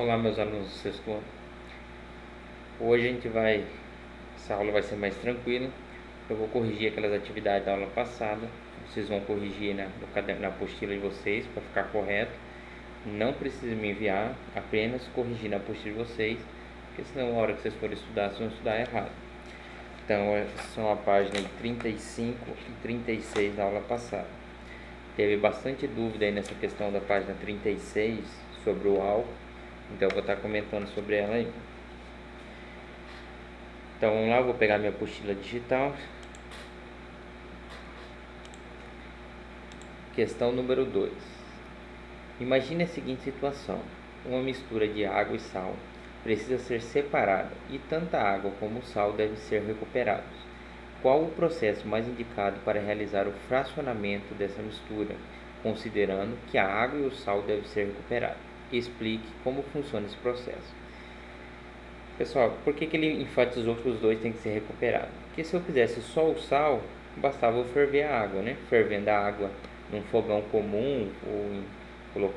Olá, meus alunos do sexto ano. Hoje essa aula vai ser mais tranquila. Eu vou corrigir aquelas atividades da aula passada. Vocês vão corrigir no caderno, na apostila de vocês para ficar correto. Não precisa me enviar, apenas corrigir na apostila de vocês, porque senão na hora que vocês forem estudar, vocês vão estudar errado. Então, são a página 35 e 36 da aula passada. Teve bastante dúvida aí nessa questão da página 36 sobre o álcool. Então eu vou estar comentando sobre ela aí. Então vamos lá, eu vou pegar minha apostila digital. Questão número 2. Imagine a seguinte situação. Uma mistura de água e sal precisa ser separada e tanto a água como o sal devem ser recuperados. Qual o processo mais indicado para realizar o fracionamento dessa mistura, considerando que a água e o sal devem ser recuperados? Explique como funciona esse processo. Pessoal, por que ele enfatizou que os dois têm que ser recuperados? Porque se eu fizesse só o sal, bastava eu ferver a água, né? Fervendo a água num fogão comum ou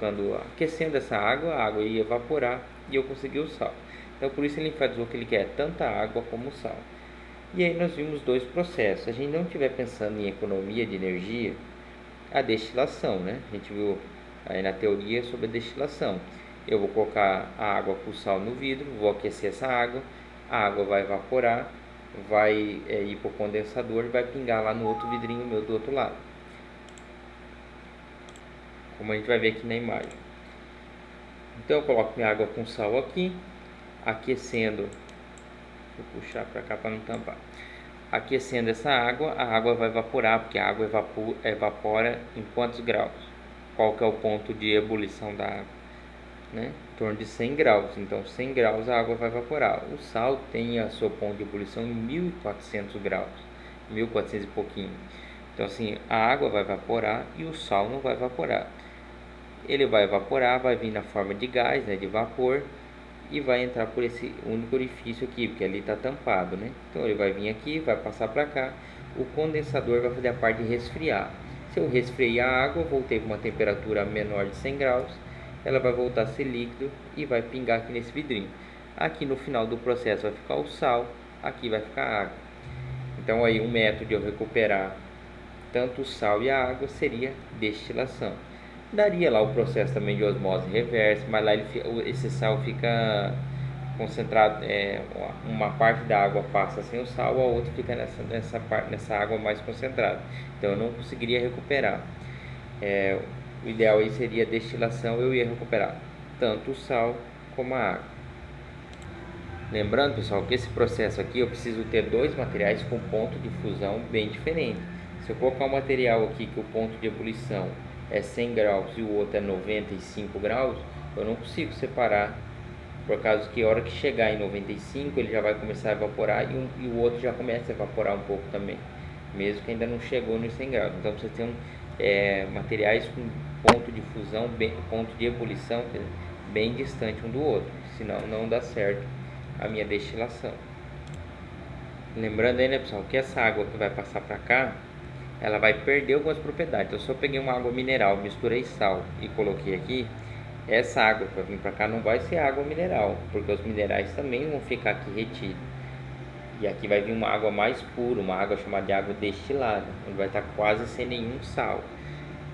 aquecendo essa água, a água ia evaporar e eu conseguia o sal. Então por isso ele enfatizou que ele quer tanto a água como o sal. E aí nós vimos dois processos. Se a gente não estiver pensando em economia de energia, a destilação, né? A gente viu aí na teoria sobre a destilação. Eu vou colocar a água com sal no vidro, vou aquecer essa água, a água vai evaporar, vai ir para o condensador e vai pingar lá no outro vidrinho meu do outro lado. Como a gente vai ver aqui na imagem. Então eu coloco minha água com sal aqui, aquecendo, vou puxar para cá para não tampar. Aquecendo essa água, a água vai evaporar, porque a água evapora em quantos graus? Qual que é o ponto de ebulição da água? Né? Em torno de 100 graus, então 100 graus a água vai evaporar. O sal tem a seu ponto de ebulição em 1400 graus, 1400 e pouquinho. Então assim, a água vai evaporar e o sal não vai evaporar. Ele vai evaporar, vai vir na forma de gás, né, de vapor, e vai entrar por esse único orifício aqui, porque ali está tampado, né? Então ele vai vir aqui, vai passar para cá, o condensador vai fazer a parte de resfriar. Se eu resfriei a água, voltei para uma temperatura menor de 100 graus, ela vai voltar a ser líquido e vai pingar aqui nesse vidrinho. Aqui no final do processo vai ficar o sal, aqui vai ficar a água. Então aí um método de eu recuperar tanto o sal e a água seria destilação. Daria lá o processo também de osmose reversa, mas lá esse sal fica concentrado, uma parte da água passa sem o sal, a outra fica nessa água mais concentrada. Então eu não conseguiria recuperar. O ideal aí seria a destilação, eu ia recuperar tanto o sal como a água. Lembrando, pessoal, que esse processo aqui eu preciso ter dois materiais com ponto de fusão bem diferente. Se eu colocar um material aqui que o ponto de ebulição é 100 graus e o outro é 95 graus, eu não consigo separar, por causa que a hora que chegar em 95 ele já vai começar a evaporar e o outro já começa a evaporar um pouco também, mesmo que ainda não chegou nos 100 graus. Então você tem materiais com ponto de fusão, ponto de ebulição bem distante um do outro, senão não dá certo a minha destilação. Lembrando aí, né, pessoal, que essa água que vai passar para cá, ela vai perder algumas propriedades. Então, se eu peguei uma água mineral, misturei sal e coloquei aqui, essa água que vai vir para cá não vai ser água mineral, porque os minerais também vão ficar aqui retidos. E aqui vai vir uma água mais pura, uma água chamada de água destilada, onde vai estar quase sem nenhum sal.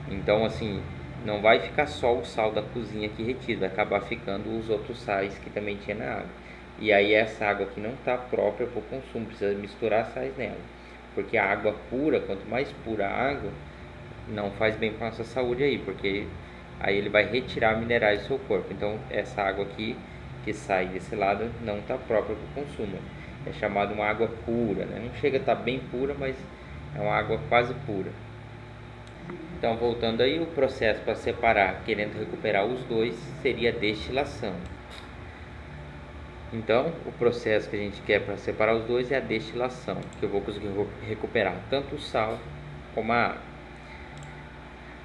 Então, assim, não vai ficar só o sal da cozinha aqui retido, vai acabar ficando os outros sais que também tinha na água. E aí essa água aqui não está própria para o consumo, precisa misturar sais nela. Porque a água pura, quanto mais pura a água, não faz bem para a nossa saúde aí, porque aí ele vai retirar minerais do seu corpo. Então essa água aqui que sai desse lado não está própria para o consumo. É chamada uma água pura, né? Não chega a estar bem pura, mas é uma água quase pura. Então, voltando aí, o processo para separar, querendo recuperar os dois, seria a destilação. Então, o processo que a gente quer para separar os dois é a destilação, que eu vou conseguir recuperar tanto o sal como a água.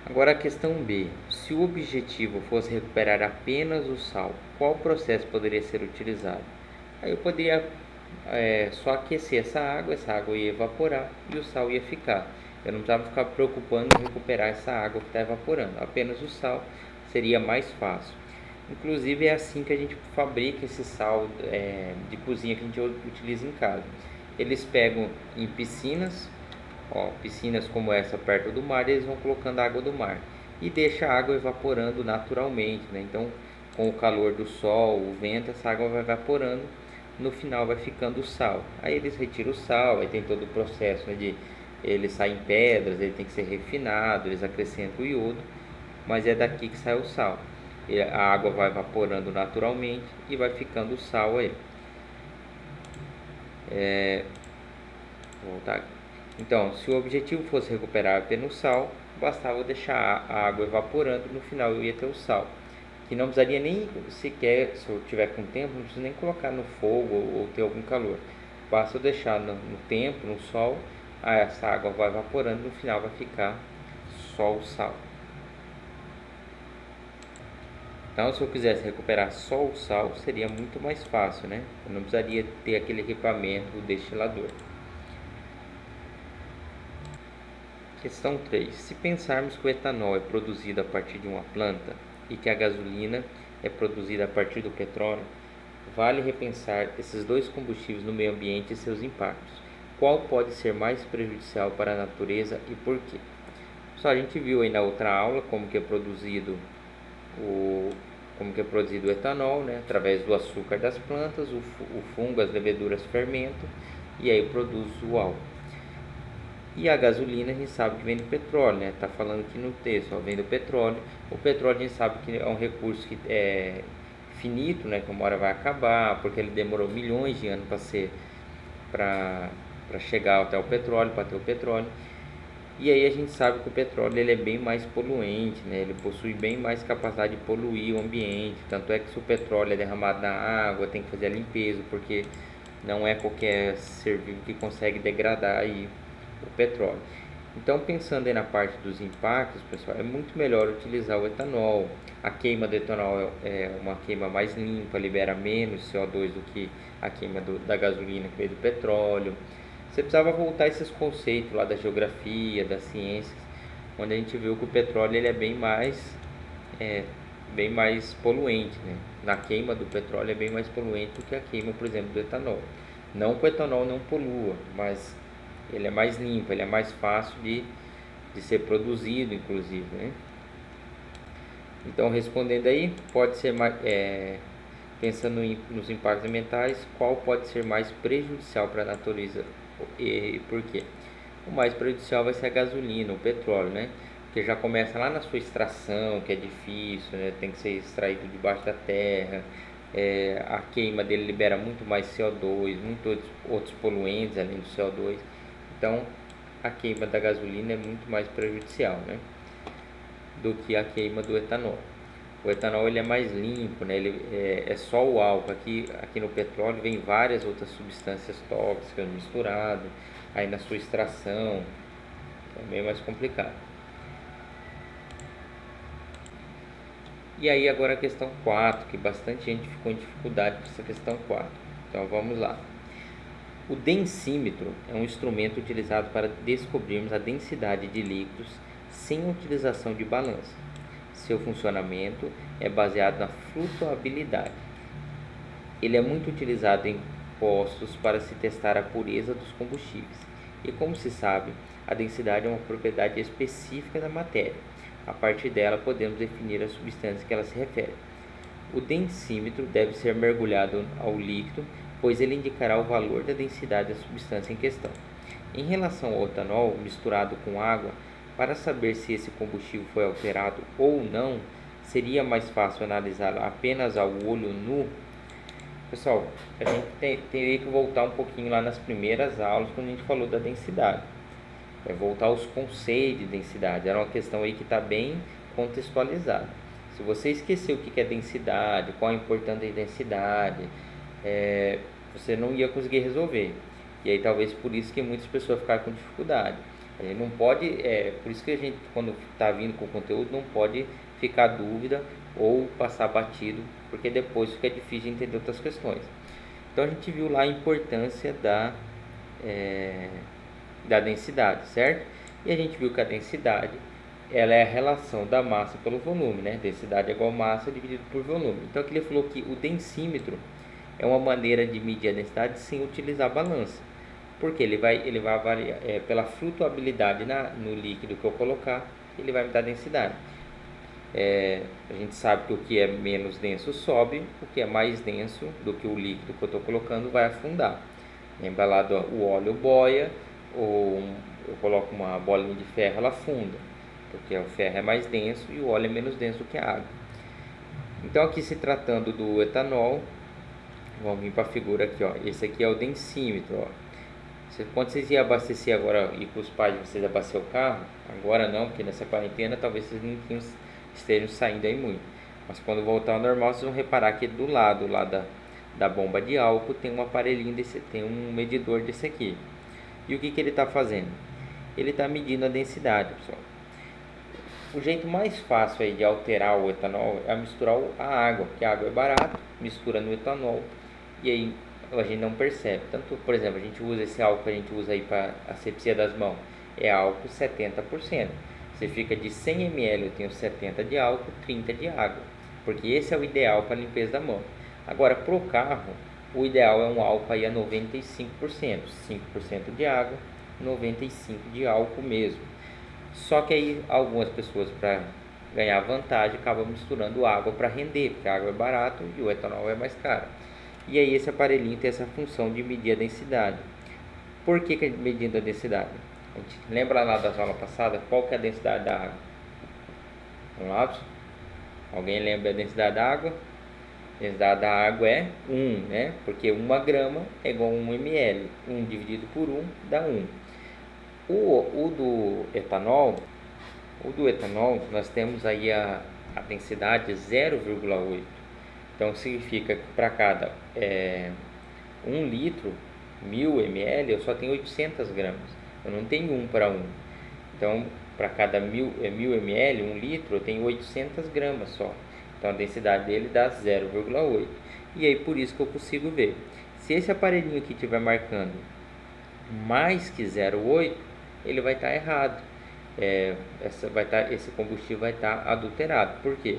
Agora a questão B. Se o objetivo fosse recuperar apenas o sal, qual processo poderia ser utilizado? Aí eu poderia só aquecer essa água ia evaporar e o sal ia ficar. Eu não precisava ficar preocupando em recuperar essa água que está evaporando, apenas o sal seria mais fácil. Inclusive é assim que a gente fabrica esse sal de cozinha que a gente utiliza em casa. Eles pegam em piscinas, ó, piscinas como essa perto do mar, eles vão colocando água do mar e deixa a água evaporando naturalmente, né? Então, com o calor do sol, o vento, essa água vai evaporando, no final vai ficando o sal. Aí eles retiram o sal, aí tem todo o processo, né, de ele sai em pedras, ele tem que ser refinado, eles acrescentam o iodo, mas é daqui que sai o sal. E a água vai evaporando naturalmente e vai ficando o sal aí. Vou voltar aqui. Então, se o objetivo fosse recuperar apenas o sal, bastava deixar a água evaporando, no final eu ia ter o sal. Que não precisaria nem sequer, se eu tiver com tempo, não preciso nem colocar no fogo ou ter algum calor. Basta eu deixar no tempo, no sol, aí essa água vai evaporando, no final vai ficar só o sal. Então, se eu quisesse recuperar só o sal, seria muito mais fácil, né? Eu não precisaria ter aquele equipamento, o destilador. Questão 3. Se pensarmos que o etanol é produzido a partir de uma planta e que a gasolina é produzida a partir do petróleo, vale repensar esses dois combustíveis no meio ambiente e seus impactos. Qual pode ser mais prejudicial para a natureza e por quê? Só a gente viu aí na outra aula como que é produzido o etanol, né? Através do açúcar das plantas, o fungo, as leveduras fermentam e aí produz o álcool. E a gasolina a gente sabe que vem do petróleo, né? Tá falando aqui no texto, ó, vem do petróleo. O petróleo a gente sabe que é um recurso que é finito, né? Que uma hora vai acabar, porque ele demorou milhões de anos para chegar até o petróleo, para ter o petróleo. E aí a gente sabe que o petróleo ele é bem mais poluente, né? Ele possui bem mais capacidade de poluir o ambiente. Tanto é que se o petróleo é derramado na água, tem que fazer a limpeza, porque não é qualquer ser vivo que consegue degradar aí o petróleo. Então, pensando aí na parte dos impactos, pessoal, é muito melhor utilizar o etanol. A queima do etanol é uma queima mais limpa, libera menos CO2 do que a queima da gasolina que veio do petróleo. Você precisava voltar a esses conceitos lá da geografia, das ciências, onde a gente viu que o petróleo ele é bem mais poluente, né? Na queima do petróleo é bem mais poluente do que a queima, por exemplo, do etanol. Não que o etanol não polua, mas ele é mais limpo, ele é mais fácil de ser produzido, inclusive, né? Então, respondendo aí, pode ser mais, pensando nos impactos ambientais, qual pode ser mais prejudicial para a natureza e por quê? O mais prejudicial vai ser a gasolina, o petróleo, né? Porque já começa lá na sua extração, que é difícil, né? Tem que ser extraído debaixo da terra. A queima dele libera muito mais CO2, muitos outros poluentes além do CO2. Então, a queima da gasolina é muito mais prejudicial, né, do que a queima do etanol. O etanol ele é mais limpo, né, ele é só o álcool. Aqui no petróleo vem várias outras substâncias tóxicas misturadas, aí na sua extração é meio mais complicado. E aí agora a questão 4, que bastante gente ficou em dificuldade com essa questão 4. Então vamos lá. O densímetro é um instrumento utilizado para descobrirmos a densidade de líquidos sem utilização de balança. Seu funcionamento é baseado na flutuabilidade. Ele é muito utilizado em postos para se testar a pureza dos combustíveis. E como se sabe, a densidade é uma propriedade específica da matéria. A partir dela podemos definir a substância que ela se refere. O densímetro deve ser mergulhado ao líquido, pois ele indicará o valor da densidade da substância em questão. Em relação ao etanol misturado com água, para saber se esse combustível foi alterado ou não, seria mais fácil analisá-lo apenas ao olho nu. Pessoal, a gente teria que voltar um pouquinho lá nas primeiras aulas, quando a gente falou da densidade. Voltar aos conceitos de densidade. Era uma questão aí que está bem contextualizada. Se você esqueceu o que é densidade, qual a importância da densidade, você não ia conseguir resolver. E aí talvez por isso que muitas pessoas ficaram com dificuldade. A gente não pode, por isso que a gente, quando está vindo com o conteúdo, não pode ficar dúvida ou passar batido, porque depois fica difícil de entender outras questões. Então a gente viu lá a importância da densidade, certo? E a gente viu que a densidade ela é a relação da massa pelo volume, né? Densidade é igual a massa dividido por volume. Então aqui ele falou que o densímetro é uma maneira de medir a densidade sem utilizar a balança. Porque ele vai avaliar pela flutuabilidade no líquido que eu colocar, ele vai me dar densidade. A gente sabe que o que é menos denso sobe, o que é mais denso do que o líquido que eu estou colocando vai afundar. Lembra lá o óleo boia, ou eu coloco uma bolinha de ferro, ela afunda, porque o ferro é mais denso e o óleo é menos denso do que a água. Então aqui, se tratando do etanol, vamos vir para a figura aqui, ó. Esse aqui é o densímetro, ó. Quando vocês iam abastecer agora, e com os pais de vocês abastecer o carro, agora não, porque nessa quarentena talvez vocês não estejam saindo aí muito, mas quando voltar ao normal, vocês vão reparar que do lado lá da bomba de álcool tem um aparelhinho desse, tem um medidor desse aqui. E o que ele está fazendo? Ele está medindo a densidade, pessoal. O jeito mais fácil aí de alterar o etanol é misturar a água, porque a água é barata, mistura no etanol e aí a gente não percebe. Tanto, por exemplo, a gente usa esse álcool que a gente usa aí para asepsia das mãos, é álcool 70%. Você fica de 100 ml, eu tenho 70 de álcool, 30 de água, porque esse é o ideal para limpeza da mão. Agora, para o carro, o ideal é um álcool aí a 95%, 5% de água, 95% de álcool mesmo. Só que aí algumas pessoas, para ganhar vantagem, acabam misturando água para render, porque a água é barata e o etanol é mais caro. E aí esse aparelhinho tem essa função de medir a densidade. Por que medindo a densidade? A gente lembra lá da aula passada qual que é a densidade da água? Vamos lá, pessoal? Alguém lembra a densidade da água? A densidade da água é 1, né? Porque 1 grama é igual a 1 ml. 1 dividido por 1 dá 1. O do etanol, nós temos aí a densidade 0,8. Então significa que para cada 1 litro, 1000 ml, eu só tenho 800 gramas. Eu não tenho 1 para 1. Então, para cada 1000 ml, 1 litro, eu tenho 800 gramas só. Então, a densidade dele dá 0,8. E aí, por isso que eu consigo ver. Se esse aparelhinho aqui estiver marcando mais que 0,8, ele vai estar errado. Esse combustível vai estar adulterado. Por quê?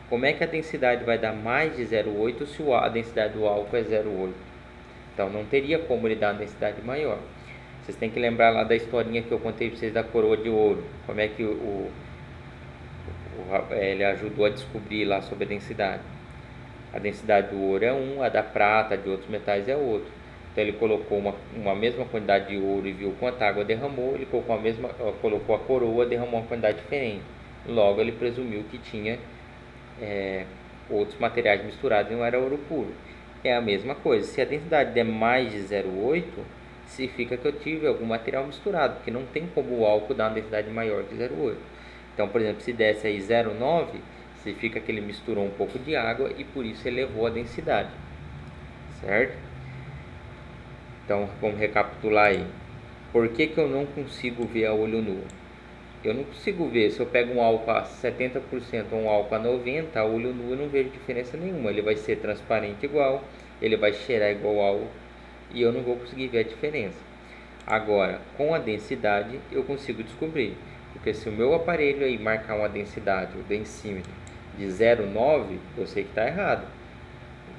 Como é que a densidade vai dar mais de 0,8 se a densidade do álcool é 0,8? Então, não teria como ele dar uma densidade maior. Vocês têm que lembrar lá da historinha que eu contei para vocês da coroa de ouro. Como é que ele ajudou a descobrir lá sobre a densidade. A densidade do ouro é 1, a da prata, de outros metais é outro. Então ele colocou uma mesma quantidade de ouro e viu quanta água derramou, ele colocou a coroa, derramou uma quantidade diferente. Logo ele presumiu que tinha outros materiais misturados e não era ouro puro. É a mesma coisa, se a densidade der mais de 0,8, significa que eu tive algum material misturado, porque não tem como o álcool dar uma densidade maior que 0,8. Então, por exemplo, se desse aí 0,9, significa que ele misturou um pouco de água e por isso elevou a densidade, certo? Então, vamos recapitular aí. Por que eu não consigo ver a olho nu? Eu não consigo ver, se eu pego um álcool a 70% ou um álcool a 90%, a olho nu eu não vejo diferença nenhuma. Ele vai ser transparente igual, ele vai cheirar igual álcool e eu não vou conseguir ver a diferença. Agora, com a densidade eu consigo descobrir, porque se o meu aparelho aí marcar uma densidade, o densímetro, de 0,9, eu sei que está errado.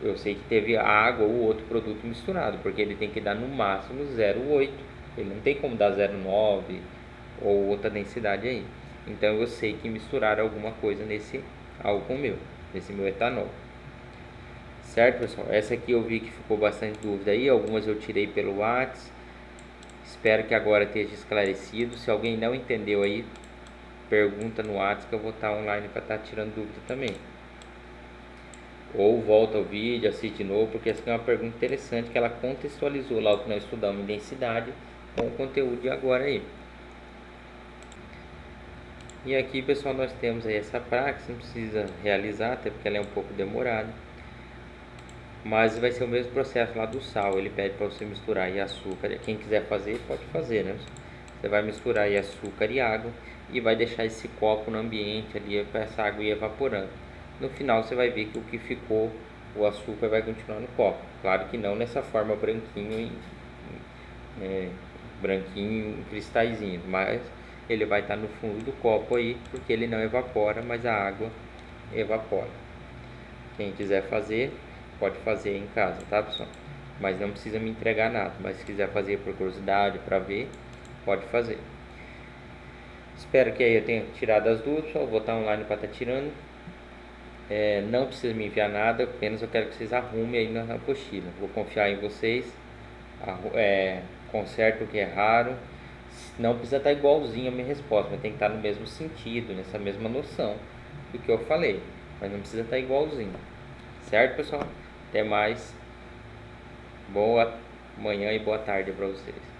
Eu sei que teve água ou outro produto misturado, porque ele tem que dar no máximo 0,8. Ele não tem como dar 0,9 ou outra densidade aí. Então eu sei que misturaram alguma coisa nesse álcool meu, nesse meu etanol. Certo, pessoal? Essa aqui eu vi que ficou bastante dúvida aí, algumas eu tirei pelo WhatsApp. Espero que agora esteja esclarecido. Se alguém não entendeu aí, pergunta no WhatsApp que eu vou estar online para estar tirando dúvida também. Ou volta ao vídeo, assiste de novo, porque essa é uma pergunta interessante que ela contextualizou lá o que nós estudamos em densidade com o conteúdo de agora aí. E aqui, pessoal, nós temos aí essa prática, não precisa realizar, até porque ela é um pouco demorada. Mas vai ser o mesmo processo lá do sal, ele pede para você misturar aí açúcar. Quem quiser fazer, pode fazer, né? Você vai misturar aí açúcar e água e vai deixar esse copo no ambiente ali para essa água ir evaporando. No final você vai ver que o que ficou, o açúcar vai continuar no copo. Claro que não nessa forma branquinho, branquinho, cristalzinho, mas ele vai estar no fundo do copo aí, porque ele não evapora, mas a água evapora. Quem quiser fazer, pode fazer em casa, tá, pessoal? Mas não precisa me entregar nada, mas se quiser fazer por curiosidade, para ver, pode fazer. Espero que aí eu tenha tirado as dúvidas, pessoal. Vou estar online para estar tirando. Não precisa me enviar nada, apenas eu quero que vocês arrumem aí na apostila. Vou confiar em vocês. Conserto o que é raro. Não precisa estar igualzinho a minha resposta, mas tem que estar no mesmo sentido, nessa mesma noção do que eu falei. Mas não precisa estar igualzinho. Certo, pessoal? Até mais. Boa manhã e boa tarde para vocês.